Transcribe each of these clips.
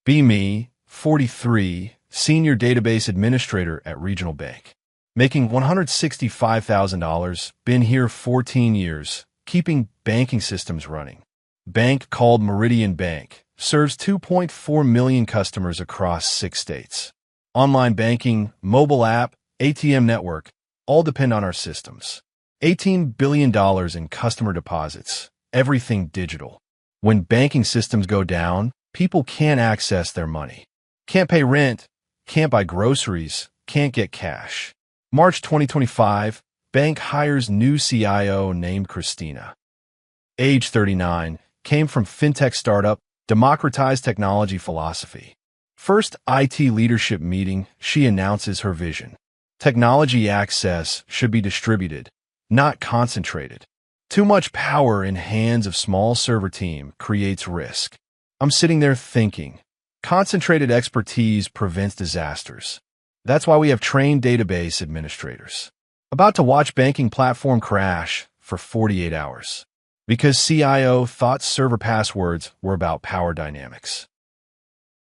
Be me, 43, Senior Database Administrator at Regional Bank. Making $165,000, been here 14 years, keeping banking systems running. Bank called Meridian Bank, serves 2.4 million customers across 6 states. Online banking, mobile app, ATM network, all depend on our systems. $18 billion in customer deposits, everything digital. When banking systems go down, people can't access their money. Can't pay rent, can't buy groceries, can't get cash. March 2025, bank hires new CIO named Christina. Age 39, came from fintech startup, democratized technology philosophy. First IT leadership meeting, she announces her vision. Technology access should be distributed, not concentrated. Too much power in hands of small server team creates risk. I'm sitting there thinking, concentrated expertise prevents disasters. That's why we have trained database administrators. About to watch banking platform crash for 48 hours. Because CIO thought server passwords were about power dynamics.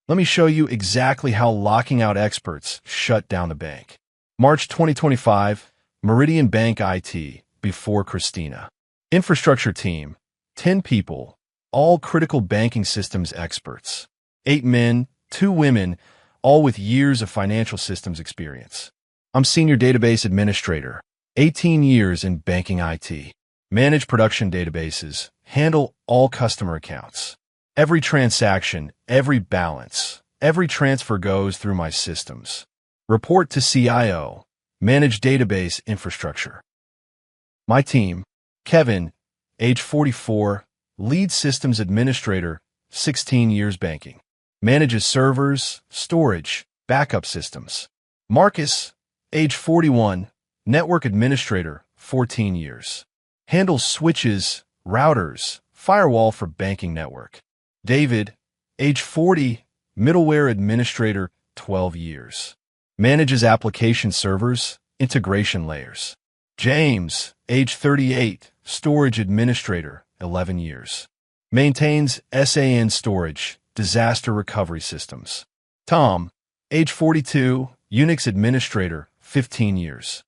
Let me show you exactly how locking out experts shut down the bank. March 2025, Meridian Bank IT, before Christina. Infrastructure team, 10 people, all critical banking systems experts. 8 men, 2 women, all with years of financial systems experience. I'm Senior Database Administrator, 18 years in banking IT. Manage production databases, handle all customer accounts. Every transaction, every balance, every transfer goes through my systems. Report to CIO, manage database infrastructure. My team, Kevin, age 44, lead systems administrator, 16 years banking. Manages servers, storage, backup systems. Marcus, age 41, network administrator, 14 years. Handles switches, routers, firewall for banking network. David, age 40, middleware administrator, 12 years. Manages application servers, integration layers. James, age 38, storage administrator, 11 years. Maintains SAN storage, disaster recovery systems. Tom, age 42, Unix administrator, 15 years.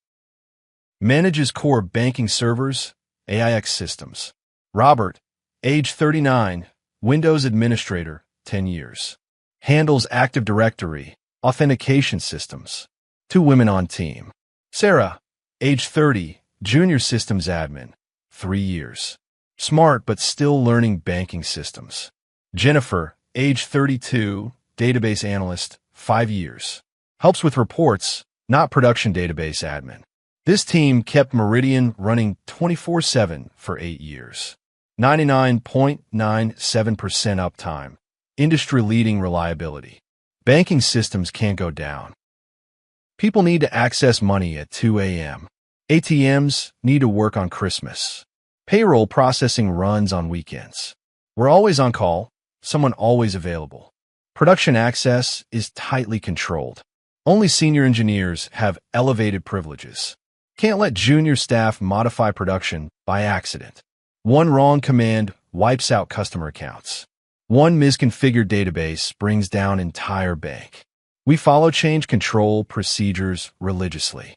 Manages core banking servers, AIX systems. Robert, age 39, Windows administrator, 10 years. Handles Active Directory, authentication systems. 2 women on team. Sarah, age 30, junior systems admin, 3 years. Smart but still learning banking systems. Jennifer, age 32, database analyst, 5 years. Helps with reports, not production database admin. This team kept Meridian running 24/7 for 8 years. 99.97% uptime. Industry-leading reliability. Banking systems can't go down. People need to access money at 2 a.m. ATMs need to work on Christmas. Payroll processing runs on weekends. We're always on call, someone always available. Production access is tightly controlled. Only senior engineers have elevated privileges. Can't let junior staff modify production by accident. One wrong command wipes out customer accounts. One misconfigured database brings down entire bank. We follow change control procedures religiously.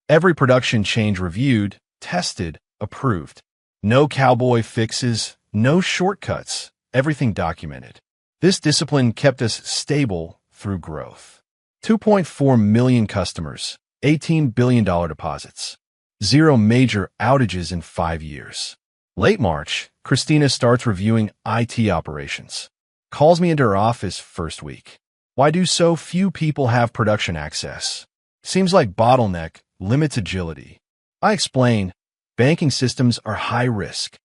Every production change reviewed, tested, approved. No cowboy fixes, no shortcuts, everything documented. This discipline kept us stable through growth. 2.4 million customers, $18 billion deposits. 0 major outages in 5 years. Late March, Christina starts reviewing IT operations. Calls me into her office first week. Why do so few people have production access? Seems like bottleneck limits agility. I explain, banking systems are high risk.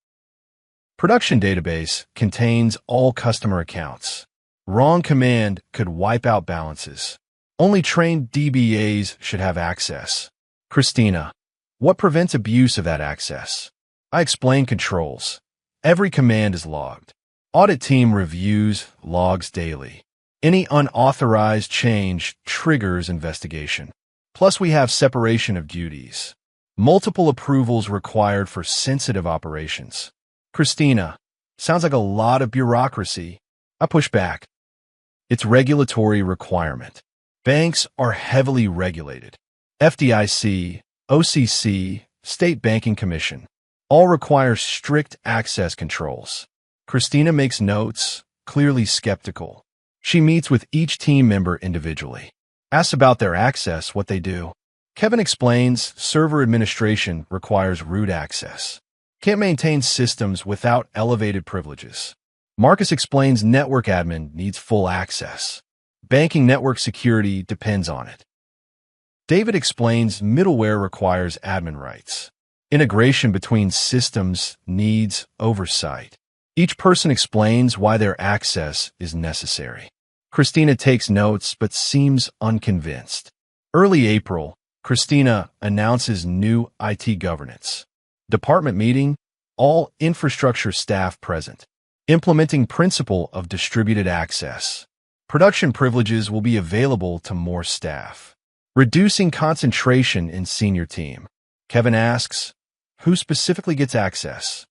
Production database contains all customer accounts. Wrong command could wipe out balances. Only trained DBAs should have access. Christina, what prevents abuse of that access? I explain controls. Every command is logged. Audit team reviews logs daily. Any unauthorized change triggers investigation. Plus we have separation of duties. Multiple approvals required for sensitive operations. Christina, sounds like a lot of bureaucracy. I push back. It's regulatory requirement. Banks are heavily regulated. FDIC, OCC, State Banking Commission, all require strict access controls. Christina makes notes, clearly skeptical. She meets with each team member individually. Asks about their access, what they do. Kevin explains server administration requires root access. Can't maintain systems without elevated privileges. Marcus explains network admin needs full access. Banking network security depends on it. David explains middleware requires admin rights. Integration between systems needs oversight. Each person explains why their access is necessary. Christina takes notes but seems unconvinced. Early April, Christina announces new IT governance. Department meeting, all infrastructure staff present. Implementing principle of distributed access. Production privileges will be available to more staff. Reducing concentration in senior team. Kevin asks, who specifically gets access?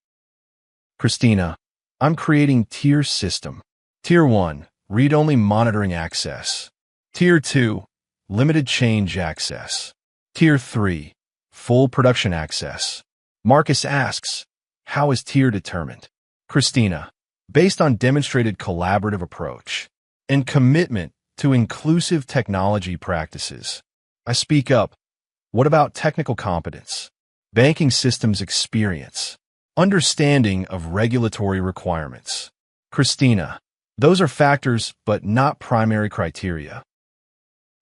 Christina, I'm creating tier system. Tier 1, read-only monitoring access. Tier 2, limited change access. Tier 3, full production access. Marcus asks, how is tier determined? Christina, based on demonstrated collaborative approach and commitment to inclusive technology practices. I speak up. What about technical competence? Banking systems experience. Understanding of regulatory requirements. Christina, those are factors but not primary criteria.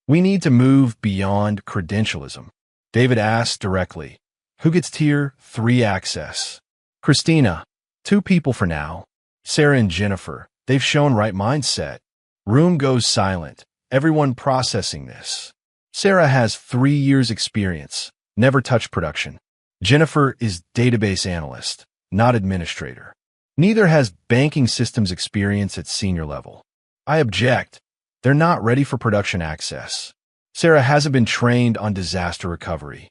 We need to move beyond credentialism. David asks directly, who gets tier 3 access? Christina, 2 people for now. Sarah and Jennifer, they've shown right mindset. Room goes silent, everyone processing this. Sarah has 3 years experience, never touched production. Jennifer is database analyst, not administrator. Neither has banking systems experience at senior level. I object. They're not ready for production access. Sarah hasn't been trained on disaster recovery.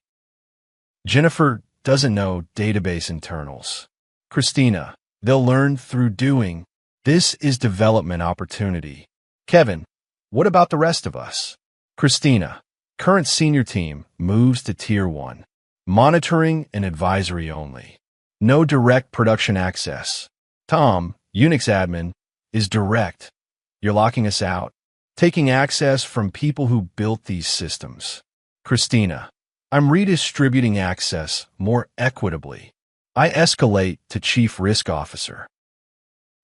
Jennifer doesn't know database internals. Christina, they'll learn through doing. This is development opportunity. Kevin, what about the rest of us? Christina, current senior team moves to Tier 1. Monitoring and advisory only. No direct production access. Tom, Unix admin, is direct. You're locking us out. Taking access from people who built these systems. Christina, I'm redistributing access more equitably. I escalate to Chief Risk Officer.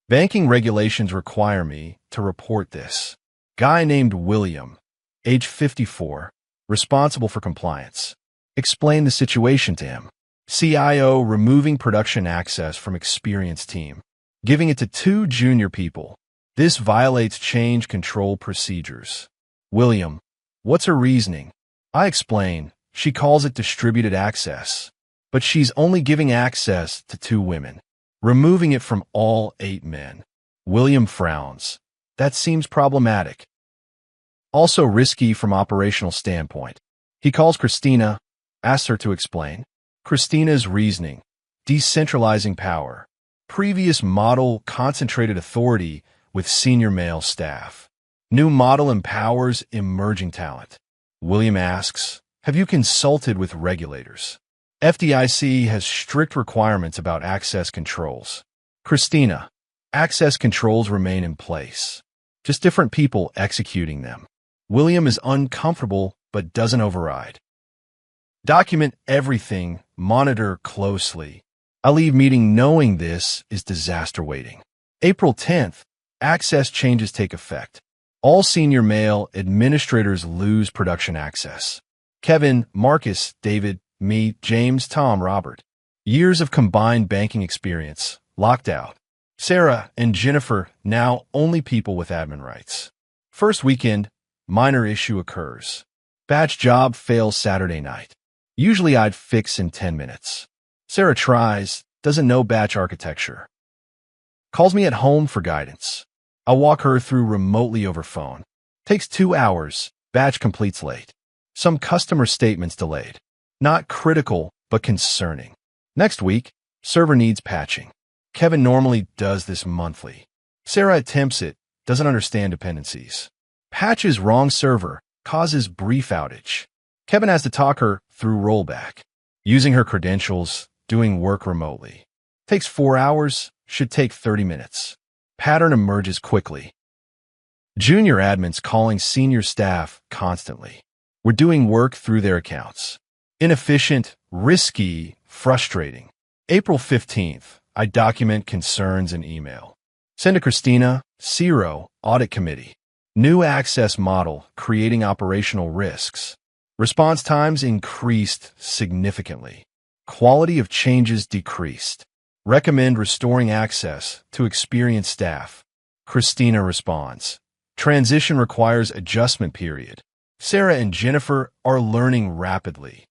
Banking regulations require me to report this. Guy named William, age 54, responsible for compliance. Explain the situation to him. CIO removing production access from experienced team, giving it to 2 junior people. This violates change control procedures. William, what's her reasoning? I explain. She calls it distributed access, but she's only giving access to 2 women, removing it from all 8 men. William frowns. That seems problematic. Also risky from operational standpoint. He calls Christina, asks her to explain. Christina's reasoning. Decentralizing power. Previous model concentrated authority with senior male staff. New model empowers emerging talent. William asks, have you consulted with regulators? FDIC has strict requirements about access controls. Christina, access controls remain in place. Just different people executing them. William is uncomfortable but doesn't override. Document everything, monitor closely. I leave meeting knowing this is disaster waiting. April 10th, access changes take effect. All senior male administrators lose production access. Kevin, Marcus, David, me, James, Tom, Robert. Years of combined banking experience, locked out. Sarah and Jennifer, now only people with admin rights. First weekend, minor issue occurs. Batch job fails Saturday night. Usually I'd fix in 10 minutes. Sarah tries, doesn't know batch architecture. Calls me at home for guidance. I walk her through remotely over phone. Takes 2 hours, batch completes late. Some customer statements delayed. Not critical, but concerning. Next week, server needs patching. Kevin normally does this monthly. Sarah attempts it, doesn't understand dependencies. Patches wrong server, causes brief outage. Kevin has to talk her through rollback. Using her credentials, doing work remotely. Takes 4 hours, should take 30 minutes. Pattern emerges quickly. Junior admins calling senior staff constantly. We're doing work through their accounts. Inefficient, risky, frustrating. April 15th, I document concerns in email. Send to Christina, CIO, Audit Committee. New access model, creating operational risks. Response times increased significantly. Quality of changes decreased. Recommend restoring access to experienced staff. Christina responds. Transition requires adjustment period. Sarah and Jennifer are learning rapidly.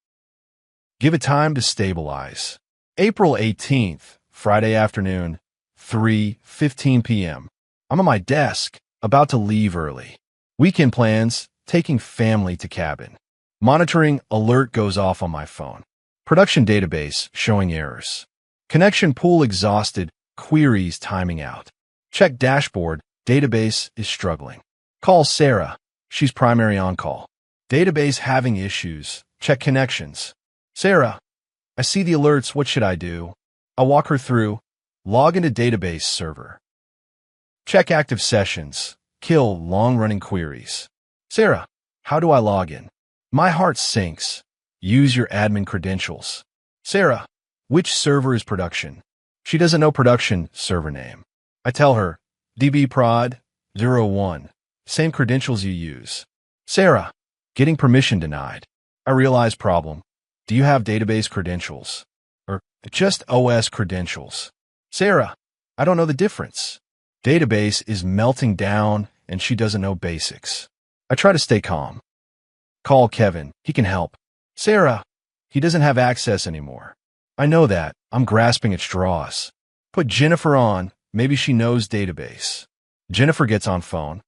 Give it time to stabilize. April 18th, Friday afternoon, 3:15 p.m. I'm on my desk, about to leave early. Weekend plans, taking family to cabin. Monitoring alert goes off on my phone. Production database showing errors. Connection pool exhausted, queries timing out. Check dashboard, database is struggling. Call Sarah, she's primary on call. Database having issues, check connections. Sarah, I see the alerts, what should I do? I'll walk her through. Log into database server. Check active sessions, kill long-running queries. Sarah, how do I log in? My heart sinks. Use your admin credentials. Sarah, which server is production? She doesn't know production server name. I tell her, dbprod01, same credentials you use. Sarah, getting permission denied. I realize problem. Do you have database credentials? Or just OS credentials? Sarah, I don't know the difference. Database is melting down and she doesn't know basics. I try to stay calm. Call Kevin, he can help. Sarah, he doesn't have access anymore. I know that, I'm grasping at straws. Put Jennifer on, maybe she knows database. Jennifer gets on phone.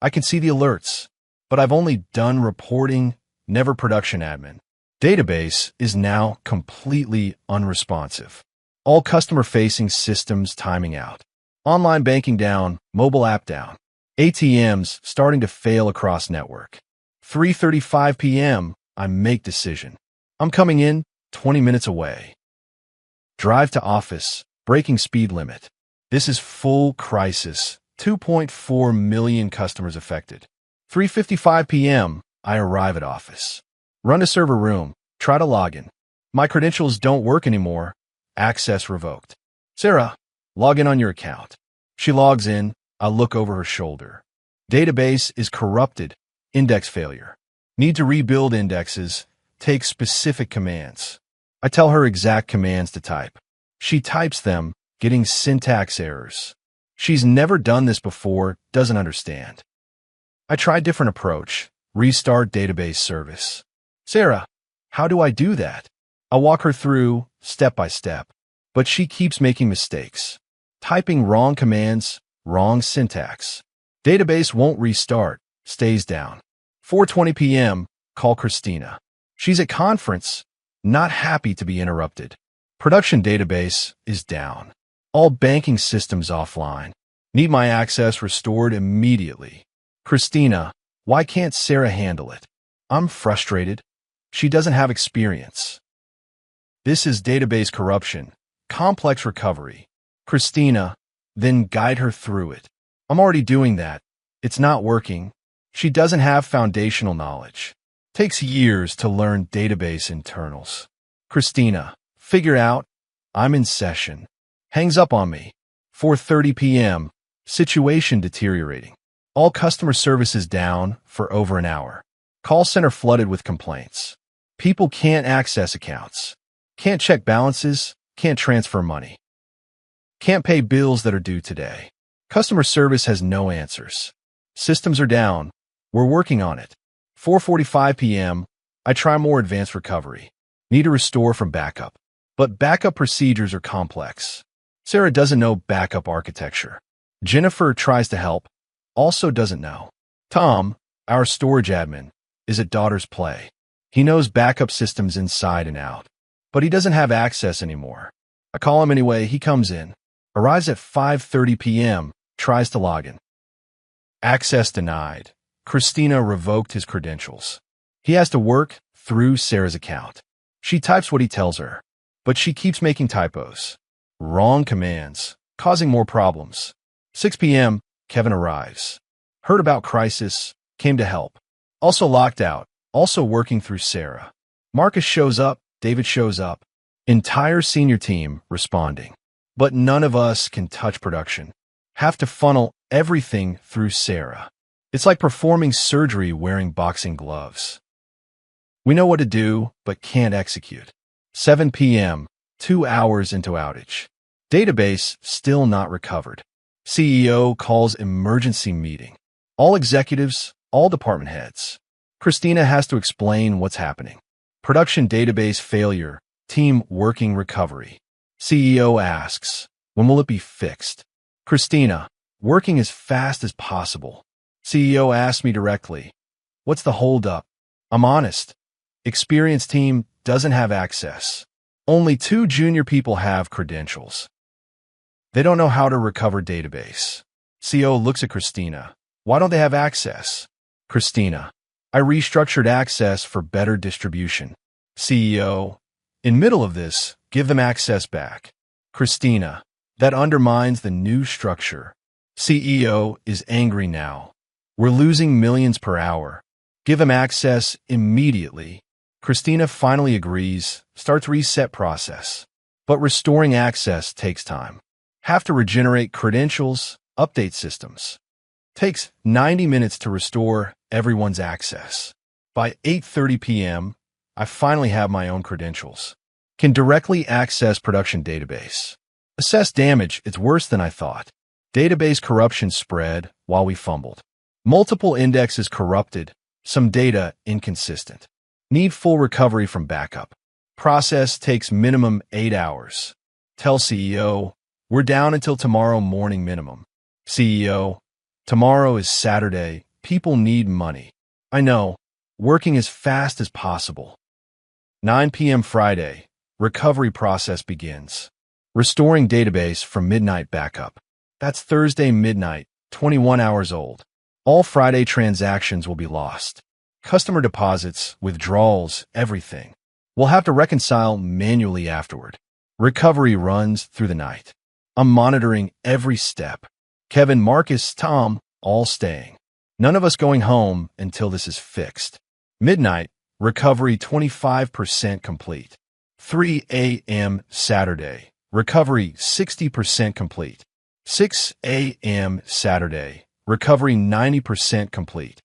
I can see the alerts, but I've only done reporting, never production admin. Database is now completely unresponsive. All customer-facing systems timing out. Online banking down, mobile app down. ATMs starting to fail across network. 3:35 p.m., I make decision. I'm coming in, 20 minutes away. Drive to office, breaking speed limit. This is full crisis. 2.4 million customers affected. 3:55 p.m., I arrive at office. Run to server room, try to log in. My credentials don't work anymore. Access revoked. Sarah, log in on your account. She logs in, I look over her shoulder. Database is corrupted. Index failure. Need to rebuild indexes. Take specific commands. I tell her exact commands to type. She types them, getting syntax errors. She's never done this before, doesn't understand. I try different approach. Restart database service. Sarah, how do I do that? I walk her through, step by step. But she keeps making mistakes. Typing wrong commands, wrong syntax. Database won't restart, stays down. 4:20 p.m., call Christina. She's at conference, not happy to be interrupted. Production database is down. All banking systems offline. Need my access restored immediately. Christina, why can't Sarah handle it? I'm frustrated. She doesn't have experience. This is database corruption, complex recovery. Christina, then guide her through it. I'm already doing that. It's not working. She doesn't have foundational knowledge. Takes years to learn database internals. Christina, figure out. I'm in session. Hangs up on me. 4:30 p.m. Situation deteriorating. All customer services down for over an hour. Call center flooded with complaints. People can't access accounts. Can't check balances. Can't transfer money. Can't pay bills that are due today. Customer service has no answers. Systems are down. We're working on it. 4:45 p.m. I try more advanced recovery. Need to restore from backup. But backup procedures are complex. Sarah doesn't know backup architecture. Jennifer tries to help. Also doesn't know. Tom, our storage admin, is at daughter's play. He knows backup systems inside and out. But he doesn't have access anymore. I call him anyway, he comes in. Arrives at 5:30 p.m., tries to log in. Access denied. Christina revoked his credentials. He has to work through Sarah's account. She types what he tells her, but she keeps making typos. Wrong commands, causing more problems. 6 p.m., Kevin arrives. Heard about crisis, came to help. Also locked out, also working through Sarah. Marcus shows up, David shows up. Entire senior team responding. But none of us can touch production. Have to funnel everything through Sarah. It's like performing surgery wearing boxing gloves. We know what to do, but can't execute. 7 p.m., 2 hours into outage. Database still not recovered. CEO calls emergency meeting. All executives, all department heads. Christina has to explain what's happening. Production database failure, team working recovery. CEO asks, when will it be fixed? Christina, working as fast as possible. CEO asks me directly, what's the holdup? I'm honest. Experienced team doesn't have access. Only 2 junior people have credentials. They don't know how to recover database. CEO looks at Christina. Why don't they have access? Christina, I restructured access for better distribution. CEO, in middle of this, give them access back. Christina, that undermines the new structure. CEO is angry now. We're losing millions per hour. Give them access immediately. Christina finally agrees, starts reset process. But restoring access takes time. Have to regenerate credentials, update systems. Takes 90 minutes to restore everyone's access. By 8:30 p.m., I finally have my own credentials. Can directly access production database. Assess damage, it's worse than I thought. Database corruption spread while we fumbled. Multiple indexes corrupted, some data inconsistent. Need full recovery from backup. Process takes minimum 8 hours. Tell CEO, we're down until tomorrow morning minimum. CEO, tomorrow is Saturday. People need money. I know. Working as fast as possible. 9 p.m. Friday. Recovery process begins. Restoring database from midnight backup. That's Thursday midnight, 21 hours old. All Friday transactions will be lost. Customer deposits, withdrawals, everything. We'll have to reconcile manually afterward. Recovery runs through the night. I'm monitoring every step. Kevin, Marcus, Tom, all staying. None of us going home until this is fixed. Midnight, recovery 25% complete. 3 a.m. Saturday, recovery 60% complete. 6 a.m. Saturday, recovery 90% complete.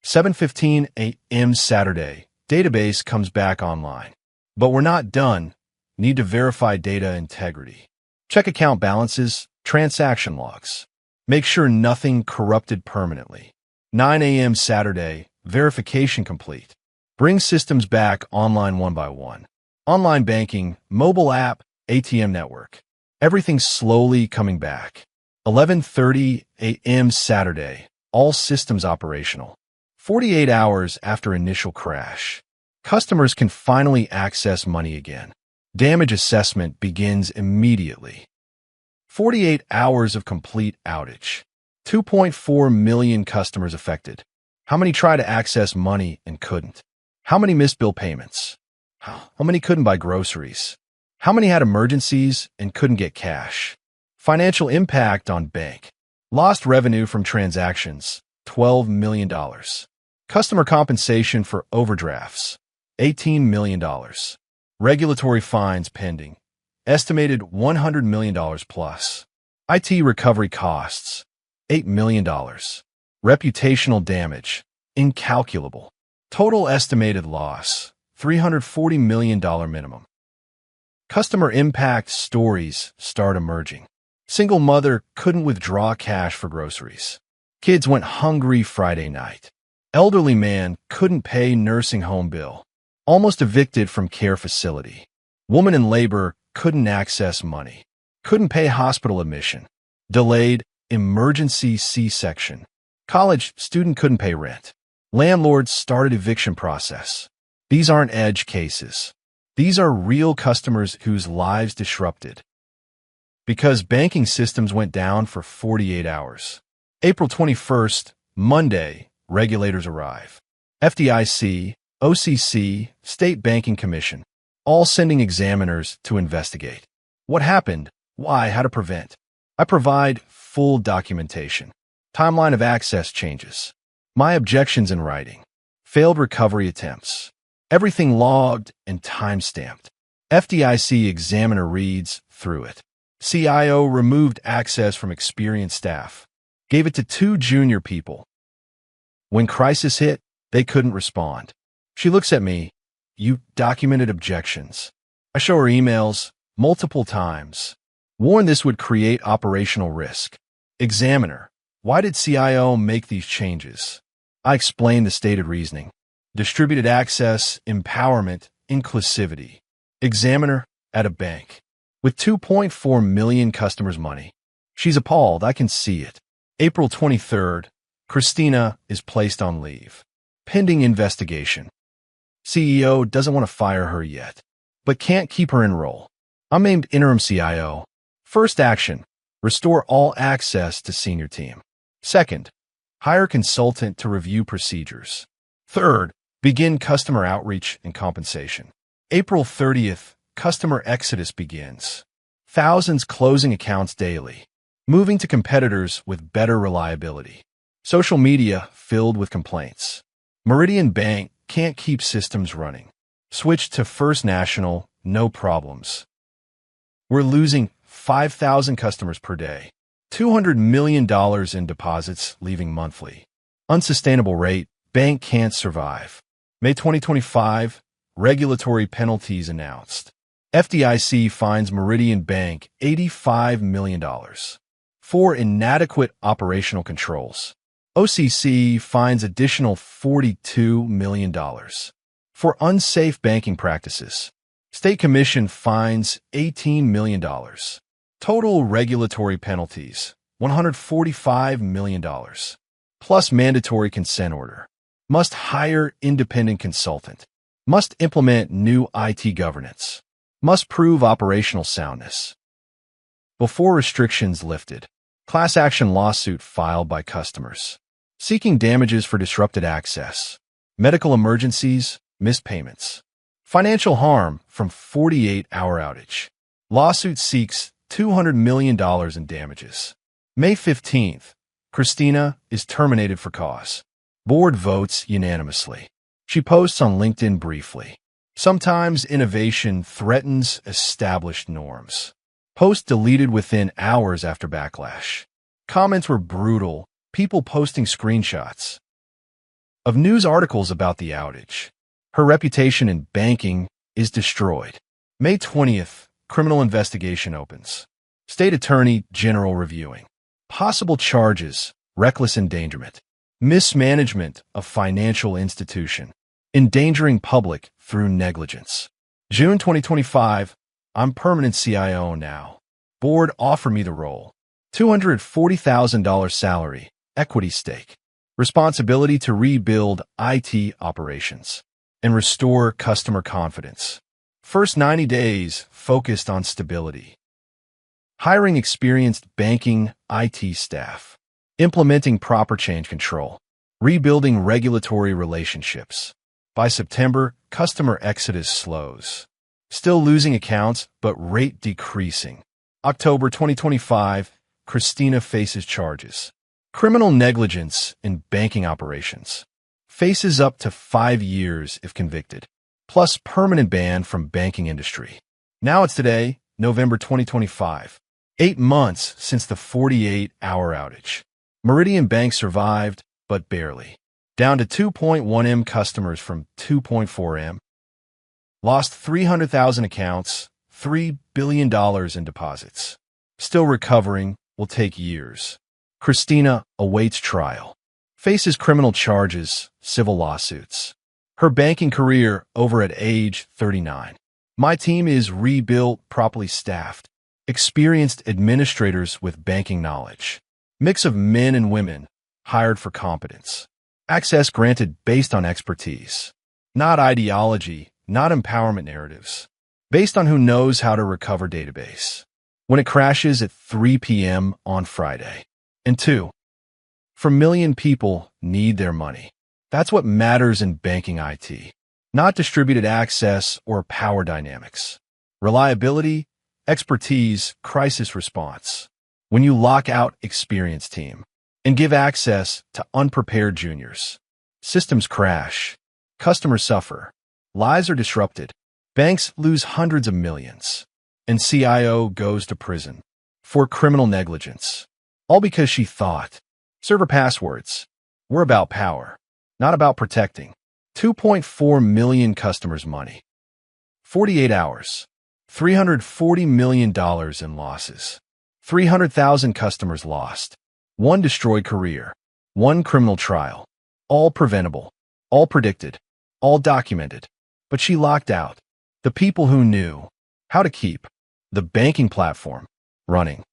7:15 a.m. Saturday, database comes back online. But we're not done. Need to verify data integrity. Check account balances, transaction logs. Make sure nothing corrupted permanently. 9 a.m. Saturday, verification complete. Bring systems back online one by one. Online banking, mobile app, ATM network. Everything slowly coming back. 11:30 a.m. Saturday, all systems operational. 48 hours after initial crash. Customers can finally access money again. Damage assessment begins immediately. 48 hours of complete outage. 2.4 million customers affected. How many tried to access money and couldn't? How many missed bill payments? How many couldn't buy groceries? How many had emergencies and couldn't get cash? Financial impact on bank. Lost revenue from transactions, $12 million. Customer compensation for overdrafts, $18 million. Regulatory fines pending, estimated $100 million plus. IT recovery costs, $8 million. Reputational damage, incalculable. Total estimated loss, $340 million minimum. Customer impact stories start emerging. Single mother couldn't withdraw cash for groceries. Kids went hungry Friday night. Elderly man couldn't pay nursing home bill. Almost evicted from care facility. Woman in labor couldn't access money. Couldn't pay hospital admission. Delayed emergency C-section. College student couldn't pay rent. Landlord started eviction process. These aren't edge cases. These are real customers whose lives disrupted. Because banking systems went down for 48 hours. April 21st, Monday, regulators arrive. FDIC, OCC, State Banking Commission, all sending examiners to investigate. What happened? Why? How to prevent? I provide full documentation. Timeline of access changes. My objections in writing. Failed recovery attempts. Everything logged and time-stamped. FDIC examiner reads through it. CIO removed access from experienced staff. Gave it to 2 junior people. When crisis hit, they couldn't respond. She looks at me. You documented objections. I show her emails multiple times. Warned this would create operational risk. Examiner. Why did CIO make these changes? I explained the stated reasoning. Distributed access, empowerment, inclusivity. Examiner at a bank. With 2.4 million customers' money. She's appalled. I can see it. April 23rd, Christina is placed on leave. Pending investigation. CEO doesn't want to fire her yet, but can't keep her in role. I'm named interim CIO. First action, restore all access to senior team. Second, hire consultant to review procedures. Third, begin customer outreach and compensation. April 30th, customer exodus begins. Thousands closing accounts daily. Moving to competitors with better reliability. Social media filled with complaints. Meridian Bank can't keep systems running. Switch to First National, no problems. We're losing 5,000 customers per day. $200 million in deposits leaving monthly. Unsustainable rate, bank can't survive. May 2025, regulatory penalties announced. FDIC fines Meridian Bank $85 million. For inadequate operational controls. OCC fines additional $42 million. For unsafe banking practices. State Commission fines $18 million. Total regulatory penalties, $145 million. Plus mandatory consent order. Must hire independent consultant. Must implement new IT governance. Must prove operational soundness. Before restrictions lifted. Class action lawsuit filed by customers. Seeking damages for disrupted access. Medical emergencies, missed payments. Financial harm from 48-hour outage. Lawsuit seeks $200 million in damages. May 15th, Christina is terminated for cause. Board votes unanimously. She posts on LinkedIn briefly. Sometimes innovation threatens established norms. Post deleted within hours after backlash. Comments were brutal, people posting screenshots of news articles about the outage. Her reputation in banking is destroyed. May 20th, criminal investigation opens. State Attorney General reviewing. Possible charges, reckless endangerment, mismanagement of financial institution, endangering public through negligence. June 2025, I'm permanent CIO now. Board offer me the role. $240,000 salary, equity stake. Responsibility to rebuild IT operations and restore customer confidence. First 90 days focused on stability. Hiring experienced banking IT staff. Implementing proper change control. Rebuilding regulatory relationships. By September, customer exodus slows. Still losing accounts, but rate decreasing. October 2025, Christina faces charges. Criminal negligence in banking operations. Faces up to 5 years if convicted. Plus permanent ban from banking industry. Now it's today, November 2025. 8 months since the 48-hour outage. Meridian Bank survived, but barely. Down to 2.1 M customers from 2.4 M. Lost 300,000 accounts, $3 billion in deposits. Still recovering, will take years. Christina awaits trial. Faces criminal charges, civil lawsuits. Her banking career over at age 39. My team is rebuilt, properly staffed. Experienced administrators with banking knowledge. Mix of men and women, hired for competence. Access granted based on expertise. Not ideology, not empowerment narratives. Based on who knows how to recover database. When it crashes at 3 p.m. on Friday. And 2. For million people need their money. That's what matters in banking IT. Not distributed access or power dynamics. Reliability, expertise, crisis response. When you lock out experienced team and give access to unprepared juniors, systems crash, customers suffer, lives are disrupted, banks lose hundreds of millions, and CIO goes to prison for criminal negligence. All because she thought server passwords were about power, not about protecting 2.4 million customers' money. 48 hours, $340 million in losses. 300,000 customers lost. One destroyed career. One criminal trial. All preventable. All predicted. All documented. But she locked out the people who knew how to keep the banking platform running.